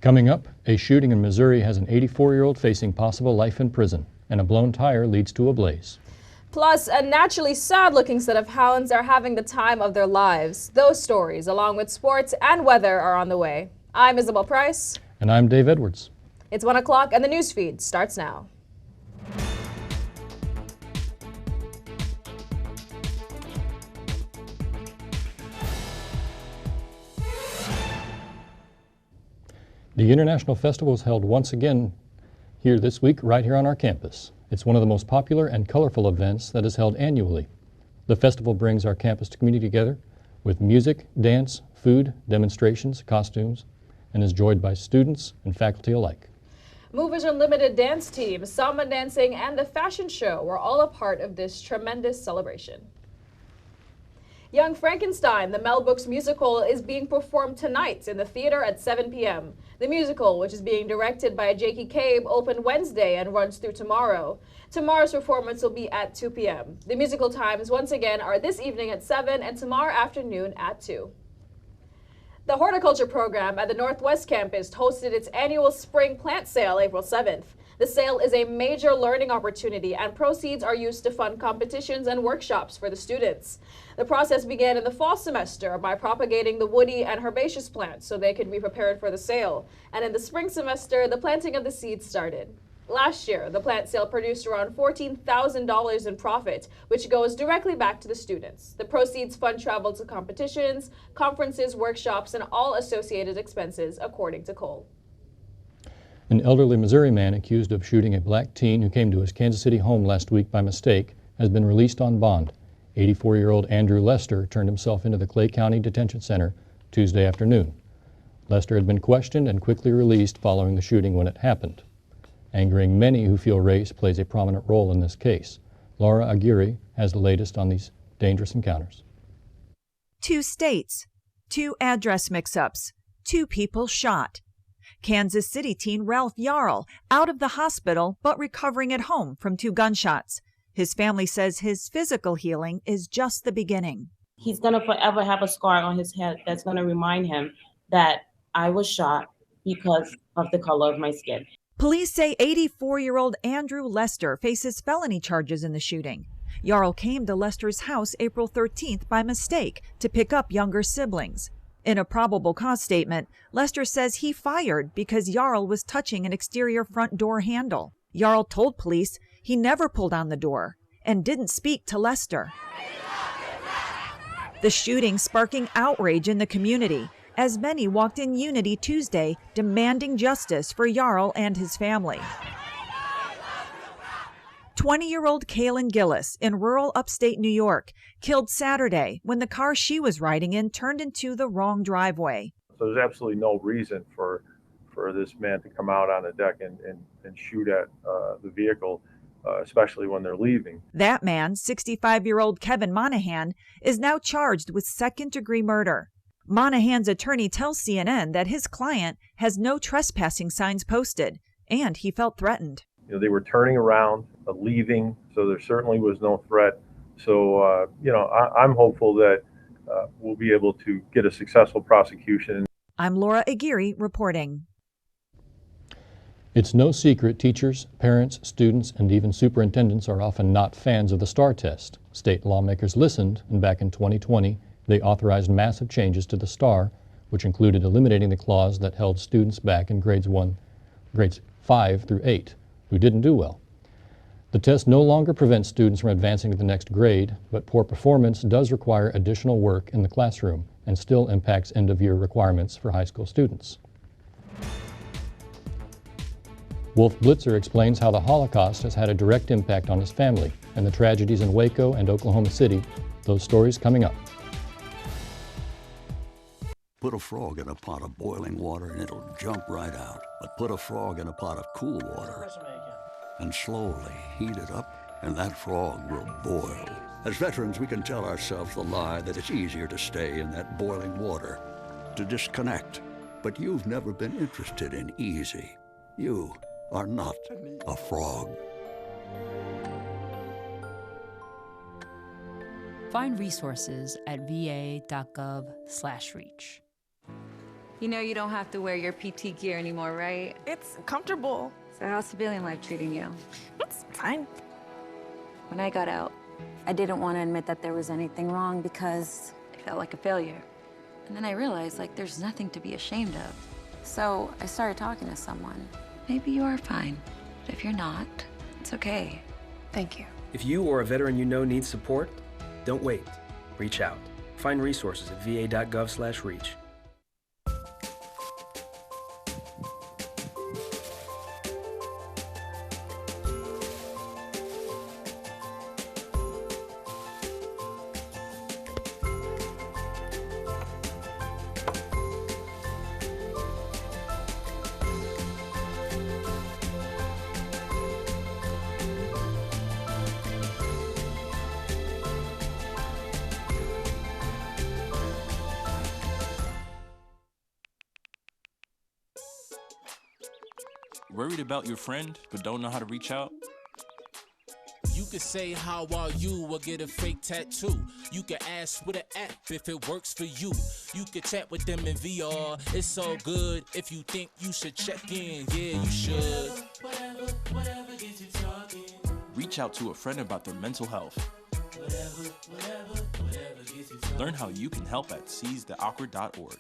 Coming up, a shooting in Missouri has an 84-year-old facing possible life in prison, and a blown tire leads to a blaze. Plus, a naturally sad-looking set of hounds are having the time of their lives. Those stories, along with sports and weather, are on the way. I'm Isabel Price. And I'm Dave Edwards. It's 1 o'clock and the newsfeed starts now. The International Festival is held once again here this week, right here on our campus. It's one of the most popular and colorful events that is held annually. The festival brings our campus community together with music, dance, food, demonstrations, costumes, and is joined by students and faculty alike. Movers Unlimited dance team, samba dancing, and the fashion show were all a part of this tremendous celebration. Young Frankenstein, the Mel Brooks musical, is being performed tonight in the theater at 7 p.m. The musical, which is being directed by Jakey Cabe, opened Wednesday and runs through tomorrow. Tomorrow's performance will be at 2 p.m. The musical times, once again, are this evening at 7 and tomorrow afternoon at 2. The horticulture program at the Northwest campus hosted its annual spring plant sale April 7th. The sale is a major learning opportunity, and proceeds are used to fund competitions and workshops for the students. The process began in the fall semester by propagating the woody and herbaceous plants so they could be prepared for the sale. And in the spring semester, the planting of the seeds started. Last year, the plant sale produced around $14,000 in profit, which goes directly back to the students. The proceeds fund travel to competitions, conferences, workshops, and all associated expenses, according to Cole. An elderly Missouri man accused of shooting a black teen who came to his Kansas City home last week by mistake has been released on bond. 84-year-old Andrew Lester turned himself into the Clay County Detention Center Tuesday afternoon. Lester had been questioned and quickly released following the shooting when it happened. Angering many who feel race plays a prominent role in this case. Laura Aguirre has the latest on these dangerous encounters. 2 states, 2 address mix-ups, 2 people shot. Kansas City teen Ralph Yarl out of the hospital but recovering at home from 2 gunshots. His family says his physical healing is just the beginning. He's going to forever have a scar on his head that's going to remind him that I was shot because of the color of my skin. Police say 84-year-old Andrew Lester faces felony charges in the shooting. Yarl came to Lester's house April 13th by mistake to pick up younger siblings. In a probable cause statement, Lester says he fired because Yarl was touching an exterior front door handle. Yarl told police he never pulled on the door and didn't speak to Lester. The shooting sparking outrage in the community as many walked in unity Tuesday demanding justice for Yarl and his family. 20-year-old Kaylin Gillis in rural upstate New York killed Saturday when the car she was riding in turned into the wrong driveway. So there's absolutely no reason for this man to come out on the deck and shoot at the vehicle, especially when they're leaving. That man, 65-year-old Kevin Monahan, is now charged with second-degree murder. Monahan's attorney tells CNN that his client has no trespassing signs posted, and he felt threatened. You know, they were turning around, leaving, so there certainly was no threat. So, I'm hopeful that we'll be able to get a successful prosecution. I'm Laura Aguirre reporting. It's no secret teachers, parents, students, and even superintendents are often not fans of the STAR test. State lawmakers listened, and back in 2020, they authorized massive changes to the STAR, which included eliminating the clause that held students back in grades 5 through 8, who didn't do well. The test no longer prevents students from advancing to the next grade, but poor performance does require additional work in the classroom and still impacts end-of-year requirements for high school students. Wolf Blitzer explains how the Holocaust has had a direct impact on his family and the tragedies in Waco and Oklahoma City. Those stories coming up. Put a frog in a pot of boiling water and it'll jump right out. But put a frog in a pot of cool water and slowly heat it up, and that frog will boil. As veterans, we can tell ourselves the lie that it's easier to stay in that boiling water, to disconnect. But you've never been interested in easy. You are not a frog. Find resources at va.gov/reach. You know you don't have to wear your PT gear anymore, right? It's comfortable. So how's civilian life treating you? It's fine. When I got out, I didn't want to admit that there was anything wrong because it felt like a failure. And then I realized, like, there's nothing to be ashamed of. So I started talking to someone. Maybe you are fine, but if you're not, it's okay. Thank you. If you or a veteran you know needs support, don't wait. Reach out. Find resources at va.gov/reach. Worried about your friend, but don't know how to reach out? You could say, how are you, or get a fake tattoo. You could ask with an app if it works for you. You could chat with them in VR, it's so good. If you think you should check in, yeah, you should. Whatever gets you talking. Reach out to a friend about their mental health. Whatever gets you talking. Learn how you can help at seizetheawkward.org.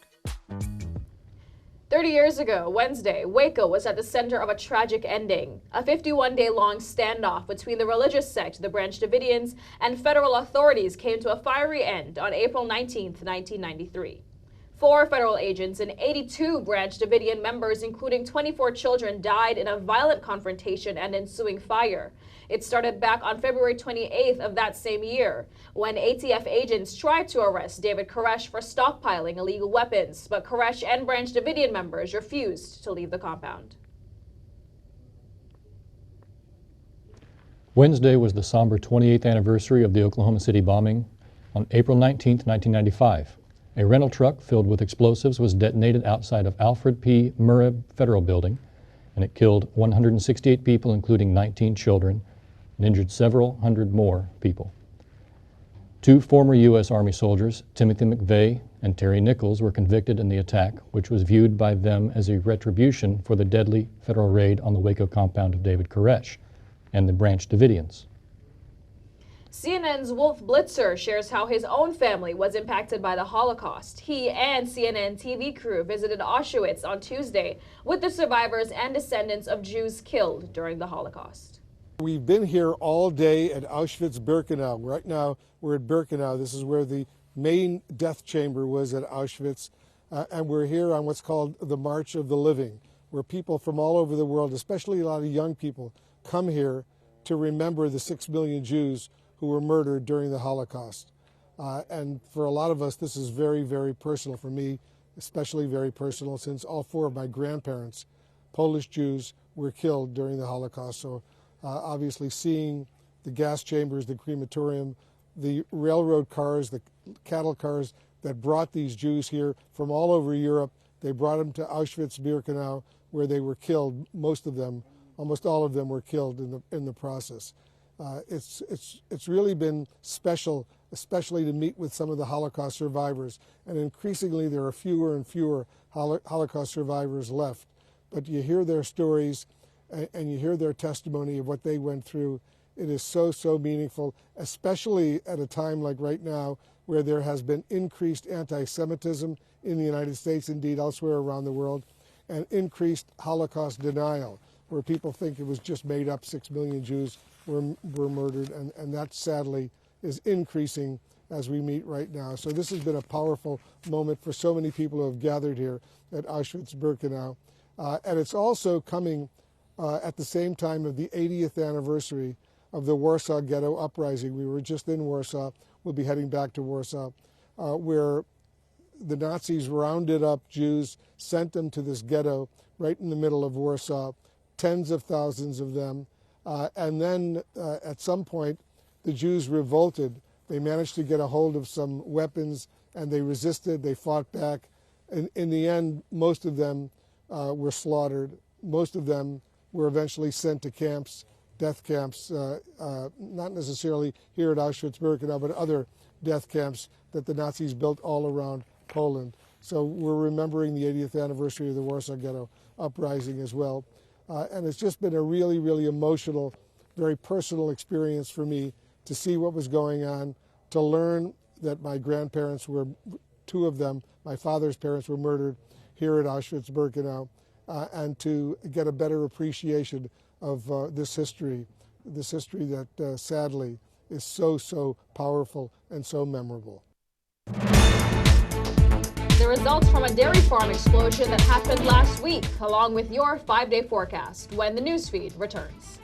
30 years ago, Wednesday, Waco was at the center of a tragic ending. A 51-day-long standoff between the religious sect, the Branch Davidians, and federal authorities came to a fiery end on April 19, 1993. 4 federal agents and 82 Branch Davidian members, including 24 children, died in a violent confrontation and ensuing fire. It started back on February 28th of that same year, when ATF agents tried to arrest David Koresh for stockpiling illegal weapons, but Koresh and Branch Davidian members refused to leave the compound. Wednesday was the somber 28th anniversary of the Oklahoma City bombing. On April 19, 1995, a rental truck filled with explosives was detonated outside of Alfred P. Murrah Federal Building, and it killed 168 people, including 19 children, and injured several hundred more people. 2 former U.S. Army soldiers, Timothy McVeigh and Terry Nichols, were convicted in the attack, which was viewed by them as a retribution for the deadly federal raid on the Waco compound of David Koresh and the Branch Davidians. CNN's Wolf Blitzer shares how his own family was impacted by the Holocaust. He and CNN TV crew visited Auschwitz on Tuesday with the survivors and descendants of Jews killed during the Holocaust. We've been here all day at Auschwitz-Birkenau. Right now we're at Birkenau. This is where the main death chamber was at Auschwitz. And we're here on what's called the March of the Living, where people from all over the world, especially a lot of young people, come here to remember the 6 million Jews who were murdered during the Holocaust. And for a lot of us, this is very, very personal. For me, especially very personal, since all 4 of my grandparents, Polish Jews, were killed during the Holocaust. So obviously seeing the gas chambers, the crematorium, the railroad cars, the cattle cars that brought these Jews here from all over Europe, they brought them to Auschwitz-Birkenau, where they were killed. Most of them, almost all of them, were killed in the process. It's really been special, especially to meet with some of the Holocaust survivors. And increasingly, there are fewer and fewer Holocaust survivors left. But you hear their stories and you hear their testimony of what they went through. It is so, so meaningful, especially at a time like right now, where there has been increased anti-Semitism in the United States, indeed elsewhere around the world, and increased Holocaust denial, where people think it was just made up, 6 million Jews were murdered, and that sadly is increasing as we meet right now. So this has been a powerful moment for so many people who have gathered here at Auschwitz-Birkenau. And it's also coming at the same time of the 80th anniversary of the Warsaw Ghetto Uprising. We were just in Warsaw. We'll be heading back to Warsaw, where the Nazis rounded up Jews, sent them to this ghetto right in the middle of Warsaw, tens of thousands of them. And then at some point, the Jews revolted. They managed to get a hold of some weapons, and they resisted. They fought back. And in the end, most of them were slaughtered. Most of them were eventually sent to camps, death camps, not necessarily here at Auschwitz-Birkenau, but other death camps that the Nazis built all around Poland. So we're remembering the 80th anniversary of the Warsaw Ghetto Uprising as well. And it's just been a really, really emotional, very personal experience for me to see what was going on, to learn that my grandparents were, two of them, my father's parents were murdered here at Auschwitz-Birkenau, and to get a better appreciation of this history that sadly is so, so powerful and so memorable. The results from a dairy farm explosion that happened last week, along with your 5-day forecast when the newsfeed returns.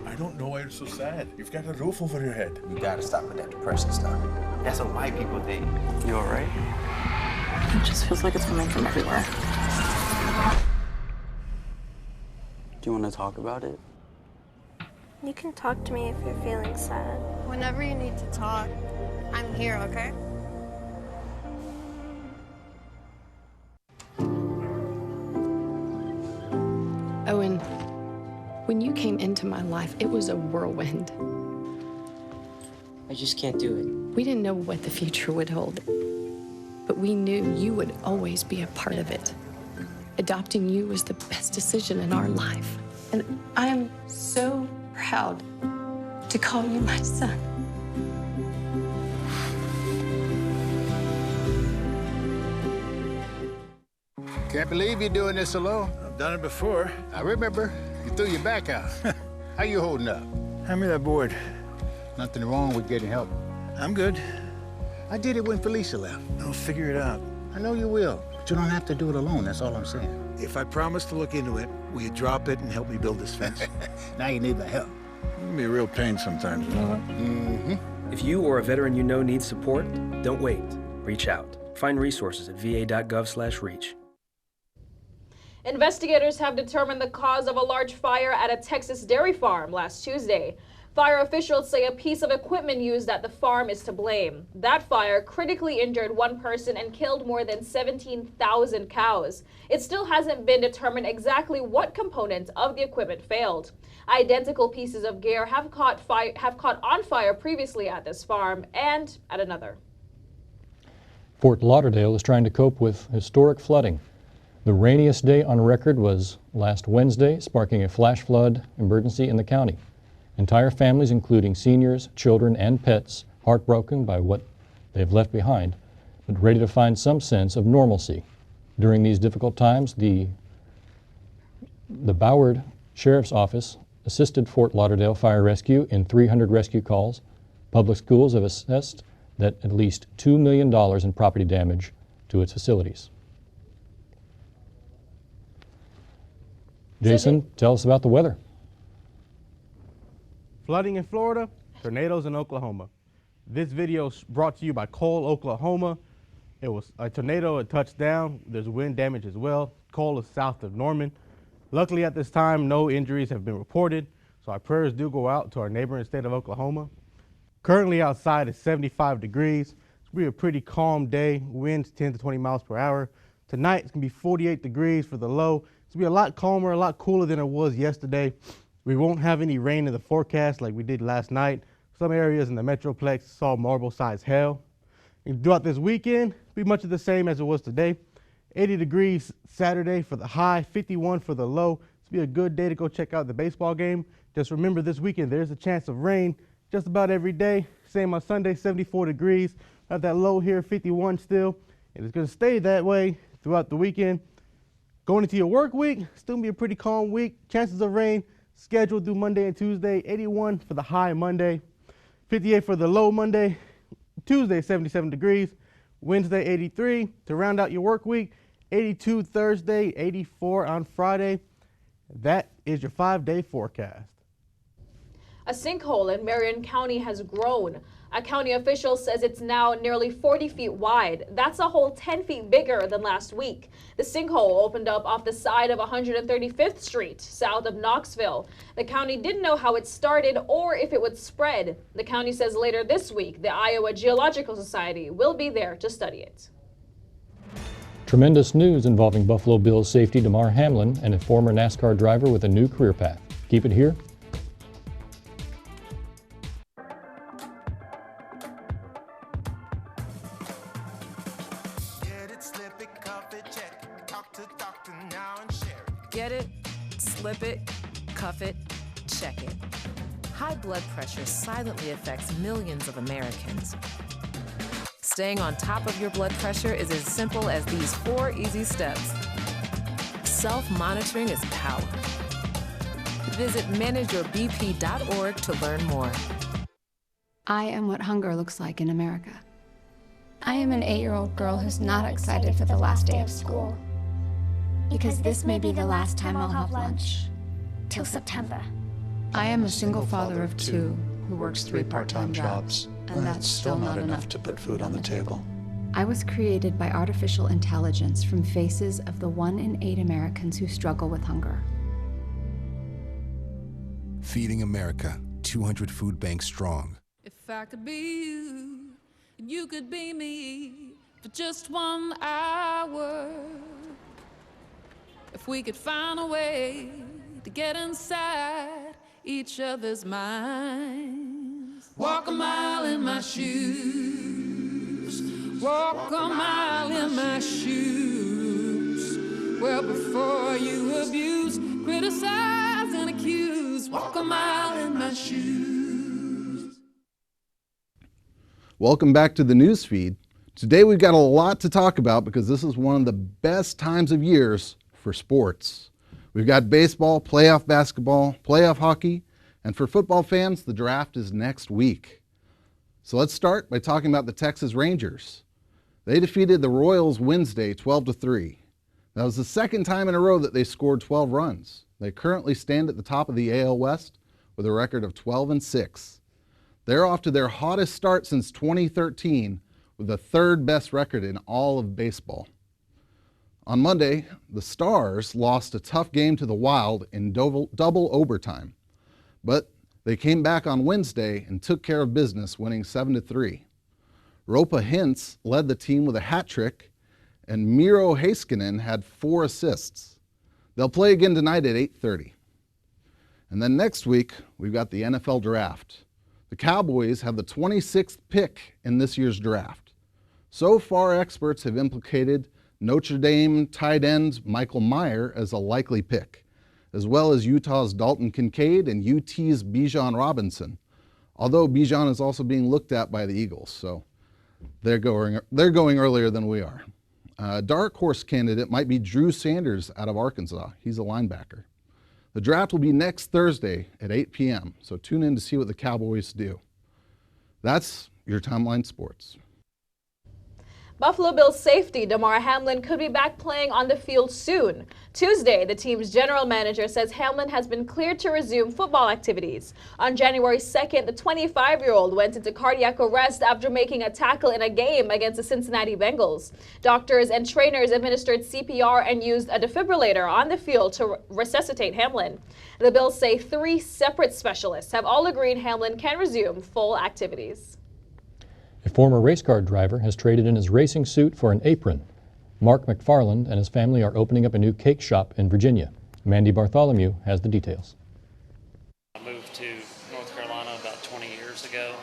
I don't know why you're so sad. You've got a roof over your head. You gotta stop with that depression stuff. That's what white people think. You alright? It just feels like it's coming from everywhere. Do you want to talk about it? You can talk to me if you're feeling sad. Whenever you need to talk, I'm here, okay? Owen, when you came into my life, it was a whirlwind. I just can't do it. We didn't know what the future would hold, but we knew you would always be a part of it. Adopting you was the best decision in our life. And I am so proud to call you my son. Can't believe you're doing this alone. I've done it before. I remember. You threw your back out. How you holding up? Hand me that board. Nothing wrong with getting help. I'm good. I did it when Felicia left. I'll figure it out. I know you will, but you don't have to do it alone. That's all I'm saying. If I promise to look into it, will you drop it and help me build this fence? Now you need my help. It can be a real pain sometimes, you know that? Mm-hmm. If you or a veteran you know needs support, don't wait. Reach out. Find resources at va.gov/reach. Investigators have determined the cause of a large fire at a Texas dairy farm last Tuesday. Fire officials say a piece of equipment used at the farm is to blame. That fire critically injured one person and killed more than 17,000 cows. It still hasn't been determined exactly what components of the equipment failed. Identical pieces of gear have caught on fire previously at this farm and at another. Fort Lauderdale is trying to cope with historic flooding. The rainiest day on record was last Wednesday, sparking a flash flood emergency in the county. Entire families, including seniors, children, and pets, heartbroken by what they've left behind, but ready to find some sense of normalcy. During these difficult times, the Broward Sheriff's Office assisted Fort Lauderdale Fire Rescue in 300 rescue calls. Public schools have assessed that at least $2 million in property damage to its facilities. Jason, tell us about the weather. Flooding in Florida, tornadoes in Oklahoma. This video is brought to you by Cole, Oklahoma. It was a tornado, it touched down. There's wind damage as well. Cole is south of Norman. Luckily at this time, no injuries have been reported, so our prayers do go out to our neighboring state of Oklahoma. Currently outside is 75 degrees. It's going to be a pretty calm day. Winds 10 to 20 miles per hour. Tonight it's going to be 48 degrees for the low. It's going to be a lot calmer, a lot cooler than it was yesterday. We won't have any rain in the forecast like we did last night. Some areas in the Metroplex saw marble-sized hail. And throughout this weekend, be much of the same as it was today. 80 degrees Saturday for the high, 51 for the low. It's be a good day to go check out the baseball game. Just remember this weekend, there's a chance of rain just about every day. Same on Sunday, 74 degrees. Have that low here, 51 still. And it's going to stay that way throughout the weekend. Going into your work week, still be a pretty calm week. Chances of rain scheduled through Monday and Tuesday. 81 for the high Monday, 58 for the low Monday. Tuesday, 77 degrees. Wednesday, 83. To round out your work week, 82 Thursday, 84 on Friday. That is your 5-day forecast. A sinkhole in Marion County has grown. A county official says it's now nearly 40 feet wide. That's a whole 10 feet bigger than last week. The sinkhole opened up off the side of 135th Street, south of Knoxville. The county didn't know how it started or if it would spread. The county says later this week, the Iowa Geological Society will be there to study it. Tremendous news involving Buffalo Bills safety Damar Hamlin and a former NASCAR driver with a new career path. Keep it here. Get it, slip it, cuff it, check it. High blood pressure silently affects millions of Americans. Staying on top of your blood pressure is as simple as these 4 easy steps. Self-monitoring is power. Visit manageyourbp.org to learn more. I am what hunger looks like in America. I am an 8-year-old girl who's not excited for the last day of school. Because this may be the last time I'll have lunch. Till September. I am a single father of 2 who works 3 part-time jobs, and that's still not enough to put food on the table. I was created by artificial intelligence from faces of the 1 in 8 Americans who struggle with hunger. Feeding America, 200 food banks strong. If I could be you, and you could be me for just 1 hour. If we could find a way to get inside each other's minds. Walk a mile in my shoes. Walk a mile in my shoes. Well, before you abuse, criticize, and accuse. Walk a mile in my shoes. Welcome back to the NewsFeed. Today we've got a lot to talk about because this is one of the best times of years for sports. We've got baseball, playoff basketball, playoff hockey, and for football fans, the draft is next week. So let's start by talking about the Texas Rangers. They defeated the Royals Wednesday 12-3. That was the second time in a row that they scored 12 runs. They currently stand at the top of the AL West with a record of 12-6. They're off to their hottest start since 2013 with the 3rd best record in all of baseball. On Monday, the Stars lost a tough game to the Wild in double overtime, but they came back on Wednesday and took care of business, winning 7-3. Ropa Hintz led the team with a hat trick, and Miro Heiskanen had 4 assists. They'll play again tonight at 8:30. And then next week, we've got the NFL Draft. The Cowboys have the 26th pick in this year's draft. So far, experts have implicated Notre Dame tight end Michael Mayer as a likely pick, as well as Utah's Dalton Kincaid and UT's Bijan Robinson, although Bijan is also being looked at by the Eagles, so they're going earlier than we are. Dark horse candidate might be Drew Sanders out of Arkansas. He's a linebacker. The draft will be next Thursday at 8 p.m., so tune in to see what the Cowboys do. That's your Timeline Sports. Buffalo Bills safety Damar Hamlin could be back playing on the field soon. Tuesday, the team's general manager says Hamlin has been cleared to resume football activities. On January 2nd, the 25-year-old went into cardiac arrest after making a tackle in a game against the Cincinnati Bengals. Doctors and trainers administered CPR and used a defibrillator on the field to resuscitate Hamlin. The Bills say 3 separate specialists have all agreed Hamlin can resume full activities. A former race car driver has traded in his racing suit for an apron. Mark McFarland and his family are opening up a new cake shop in Virginia. Mandy Bartholomew has the details. I moved to North Carolina about 20 years ago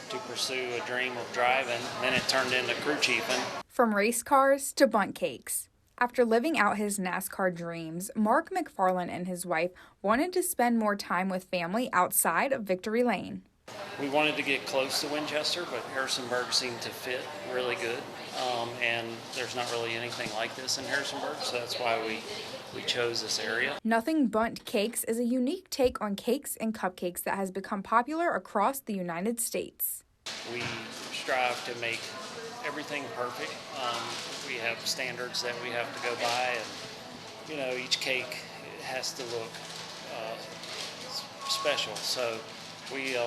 to pursue a dream of driving, then it turned into crew chiefing. From race cars to bundt cakes. After living out his NASCAR dreams, Mark McFarland and his wife wanted to spend more time with family outside of Victory Lane. We wanted to get close to Winchester, but Harrisonburg seemed to fit really good, and there's not really anything like this in Harrisonburg, so that's why we chose this area. Nothing Bundt Cakes is a unique take on cakes and cupcakes that has become popular across the United States. We strive to make everything perfect. We have standards that we have to go by, and each cake has to look special. So we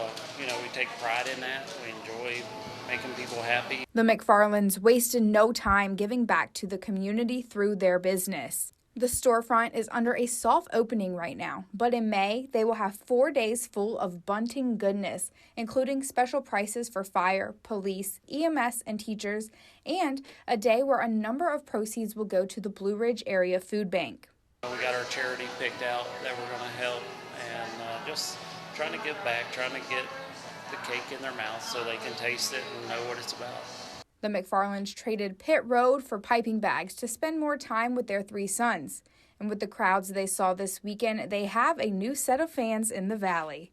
take pride in that. We enjoy making people happy. The McFarlands wasted no time giving back to the community through their business. The storefront is under a soft opening right now, but in May, they will have 4 days full of bunting goodness, including special prices for fire, police, EMS, and teachers, and a day where a number of proceeds will go to the Blue Ridge Area Food Bank. We got our charity picked out that we're going to help, and just trying to give back, trying to get the cake in their mouth so they can taste it and know what it's about. The McFarlands traded pit road for piping bags to spend more time with their 3 sons. And with the crowds they saw this weekend, they have a new set of fans in the Valley.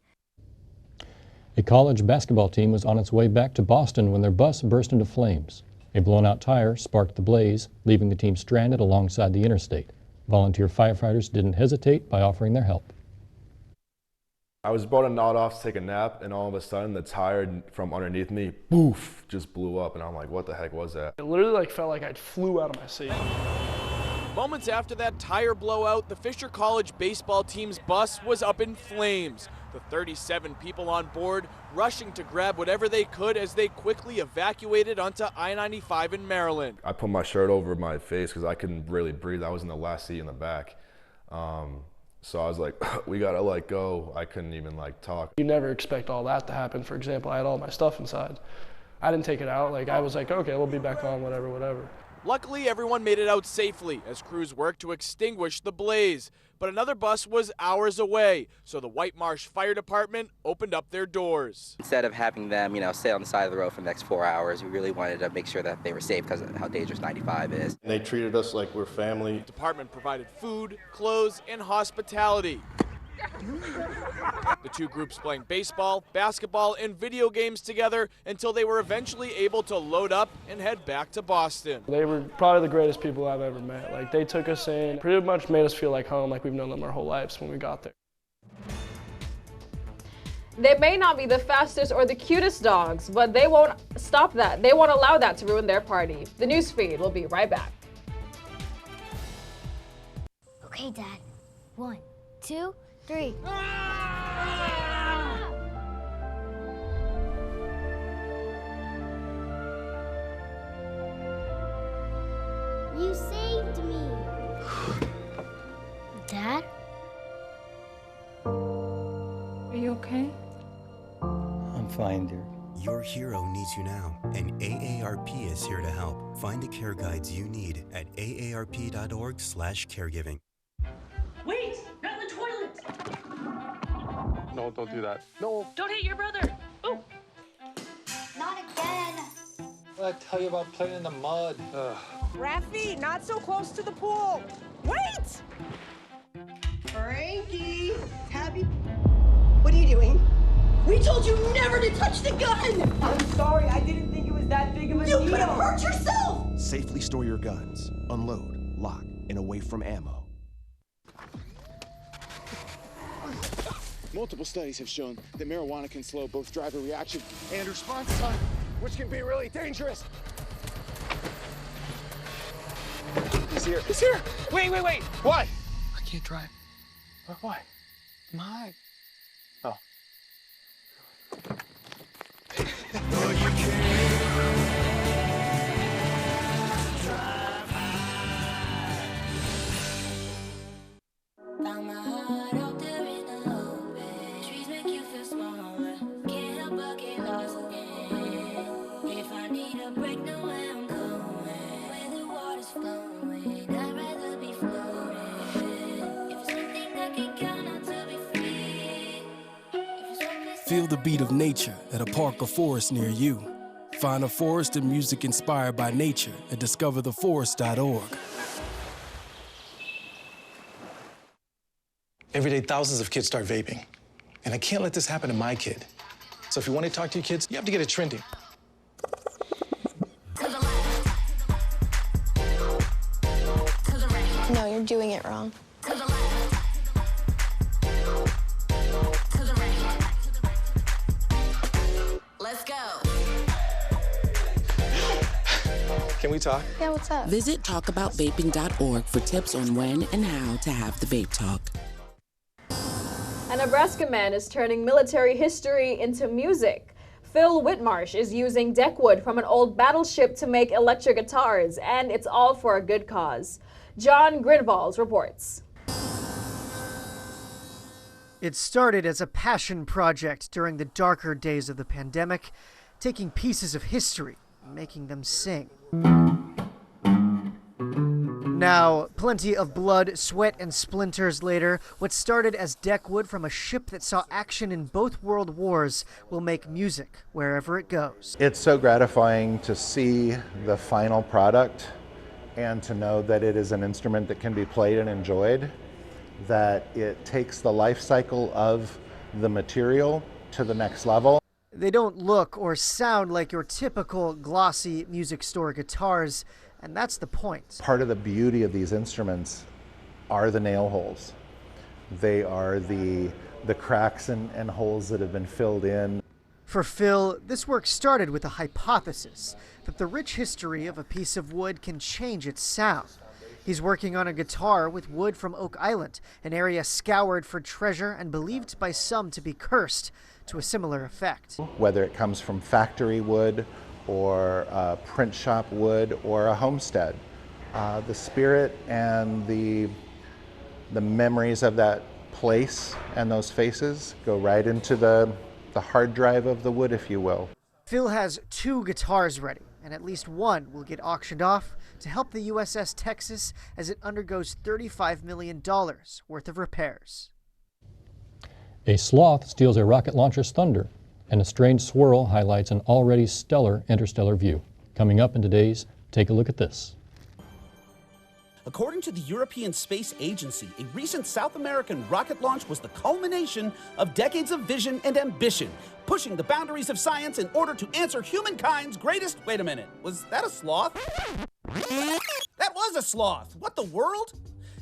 A college basketball team was on its way back to Boston when their bus burst into flames. A blown-out tire sparked the blaze, leaving the team stranded alongside the interstate. Volunteer firefighters didn't hesitate by offering their help. I was about to nod off to take a nap, and all of a sudden the tire from underneath me, boof, just blew up, and I'm like, what the heck was that? It literally felt like I flew out of my seat. Moments after that tire blowout, the Fisher College baseball team's bus was up in flames. The 37 people on board rushing to grab whatever they could as they quickly evacuated onto I-95 in Maryland. I put my shirt over my face because I couldn't really breathe. I was in the last seat in the back. So I was like, we gotta go. I couldn't even talk. You never expect all that to happen. For example, I had all my stuff inside. I didn't take it out. I was like, okay, we'll be back on, whatever. Luckily, everyone made it out safely as crews worked to extinguish the blaze. But another bus was hours away, so the White Marsh Fire Department opened up their doors. Instead of having them, stay on the side of the road for the next 4 hours, we really wanted to make sure that they were safe because of how dangerous 95 is. They treated us like we're family. The department provided food, clothes, and hospitality. The two groups playing baseball, basketball, and video games together until they were eventually able to load up and head back to Boston. They were probably the greatest people I've ever met. They took us in, pretty much made us feel like home, like we've known them our whole lives when we got there. They may not be the fastest or the cutest dogs, but they won't stop that. They won't allow that to ruin their party. The NewsFeed will be right back. Okay, Dad. 1, 2, 3. You saved me. Dad? Are you okay? I'm fine, dear. Your hero needs you now, and AARP is here to help. Find the care guides you need at aarp.org/caregiving. Wait! Not in the toilet! No, don't do that. No. Don't hit your brother! Oh! Not again. What did I tell you about playing in the mud? Raffy, not so close to the pool. Wait! Frankie, Tabby, what are you doing? We told you never to touch the gun! I'm sorry, I didn't think it was that big of a deal. You could have hurt yourself! Safely store your guns, unload, lock, and away from ammo. Multiple studies have shown that marijuana can slow both driver reaction and response time, which can be really dangerous. He's here. He's here. Wait! What? I can't drive. Why? I'm high. Oh. Feel the beat of nature at a park or forest near you. Find a forest and music inspired by nature at discovertheforest.org. Every day, thousands of kids start vaping. And I can't let this happen to my kid. So if you want to talk to your kids, you have to get it trending. No, you're doing it wrong. Let's go. Can we talk? Yeah, what's up? Visit talkaboutVaping.org for tips on when and how to have the vape talk. A Nebraska man is turning military history into music. Phil Whitmarsh is using deckwood from an old battleship to make electric guitars, and it's all for a good cause. John Grinvalds reports. It started as a passion project during the darker days of the pandemic, taking pieces of history and making them sing. now, plenty of blood, sweat, and splinters later, what started as deck wood from a ship that saw action in both world wars will make music wherever it goes. It's so gratifying to see the final product and to know that it is an instrument that can be played and enjoyed, that it takes the life cycle of the material to the next level. They don't look or sound like your typical glossy music store guitars, and that's the point. Part of the beauty of these instruments are the nail holes. They are the cracks and holes that have been filled in. For Phil, this work started with a hypothesis that the rich history of a piece of wood can change its sound. He's working on a guitar with wood from Oak Island, an area scoured for treasure and believed by some to be cursed, to a similar effect. Whether it comes from factory wood or print shop wood or a homestead, the spirit and the memories of that place and those faces go right into the hard drive of the wood, if you will. Phil has 2 guitars ready, and at least one will get auctioned off to help the USS Texas as it undergoes $35 million worth of repairs. A sloth steals a rocket launcher's thunder, and a strange swirl highlights an already stellar interstellar view. Coming up in today's Take a Look at This. According to the European Space Agency, a recent South American rocket launch was the culmination of decades of vision and ambition, pushing the boundaries of science in order to answer humankind's greatest... Wait a minute, was that a sloth? That was a sloth! What the world?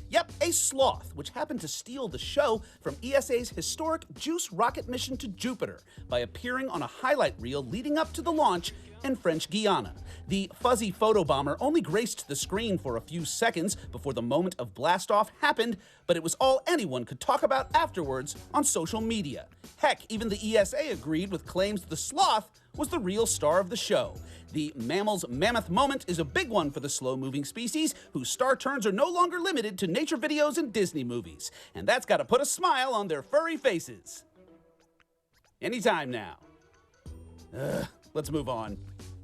Yep, a sloth, which happened to steal the show from ESA's historic JUICE rocket mission to Jupiter by appearing on a highlight reel leading up to the launch in French Guiana. The fuzzy photobomber only graced the screen for a few seconds before the moment of blastoff happened, but it was all anyone could talk about afterwards on social media. Heck, even the ESA agreed with claims the sloth was the real star of the show. The mammal's mammoth moment is a big one for the slow-moving species, whose star turns are no longer limited to nature videos and Disney movies. And that's got to put a smile on their furry faces. Anytime now. Let's move on.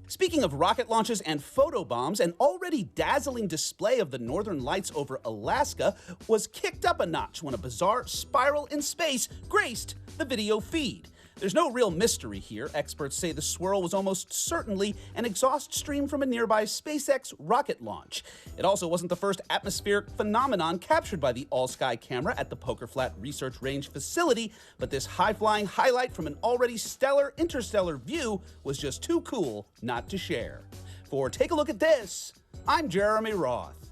Speaking of rocket launches and photobombs, an already dazzling display of the northern lights over Alaska was kicked up a notch when a bizarre spiral in space graced the video feed. There's no real mystery here. Experts say the swirl was almost certainly an exhaust stream from a nearby SpaceX rocket launch. It also wasn't the first atmospheric phenomenon captured by the all-sky camera at the Poker Flat Research Range facility, but this high-flying highlight from an already stellar interstellar view was just too cool not to share. For Take a Look at This, I'm Jeremy Roth.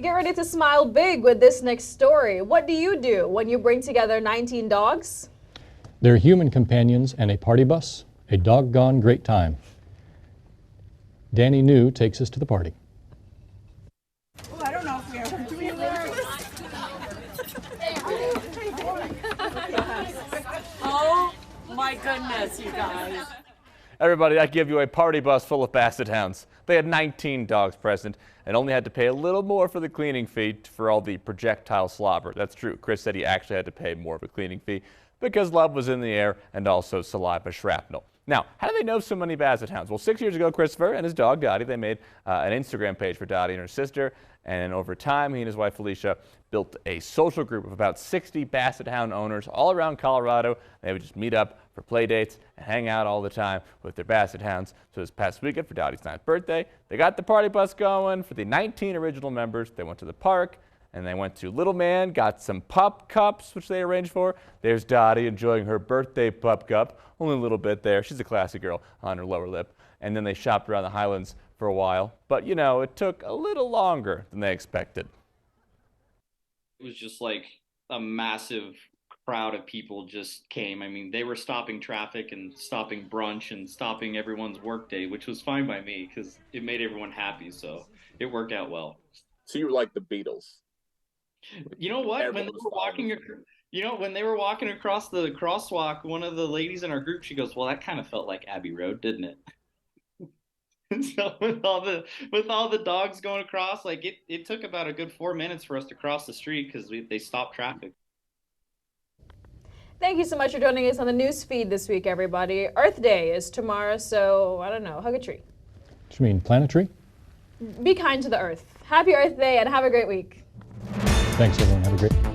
Get ready to smile big with this next story. What do you do when you bring together 19 dogs? They're human companions and a party bus, a doggone great time. Danny New takes us to the party. Oh, I don't know if we ever do we ever. Oh my goodness, you guys. Everybody, I give you a party bus full of basset hounds. They had 19 dogs present and only had to pay a little more for the cleaning fee for all the projectile slobber. That's true. Chris said he actually had to pay more of a cleaning fee because love was in the air and also saliva shrapnel. Now, how do they know so many basset hounds? Well, 6 years ago, Christopher and his dog Dottie, they made an Instagram page for Dottie and her sister, and over time, he and his wife Felicia built a social group of about 60 basset hound owners all around Colorado. They would just meet up for play dates and hang out all the time with their basset hounds. So this past weekend for Dottie's 9th birthday, they got the party bus going for the 19 original members. They went to the park, and they went to Little Man, got some pup cups, which they arranged for. There's Dottie enjoying her birthday pup cup, only a little bit there. She's a classy girl on her lower lip. And then they shopped around the Highlands for a while. But, you know, it took a little longer than they expected. It was just like a massive crowd of people just came. I mean, they were stopping traffic and stopping brunch and stopping everyone's workday, which was fine by me because it made everyone happy. So it worked out well. So you were like the Beatles. You know what? When they were walking across the crosswalk, one of the ladies in our group, she goes, "Well, that kind of felt like Abbey Road, didn't it?" And so with all the dogs going across, like it took about a good 4 minutes for us to cross the street because they stopped traffic. Thank you so much for joining us on the news feed this week, everybody. Earth Day is tomorrow, so I don't know, hug a tree. Do you mean plant a tree? be kind to the earth. Happy Earth Day and have a great week. Thanks, everyone. Have a great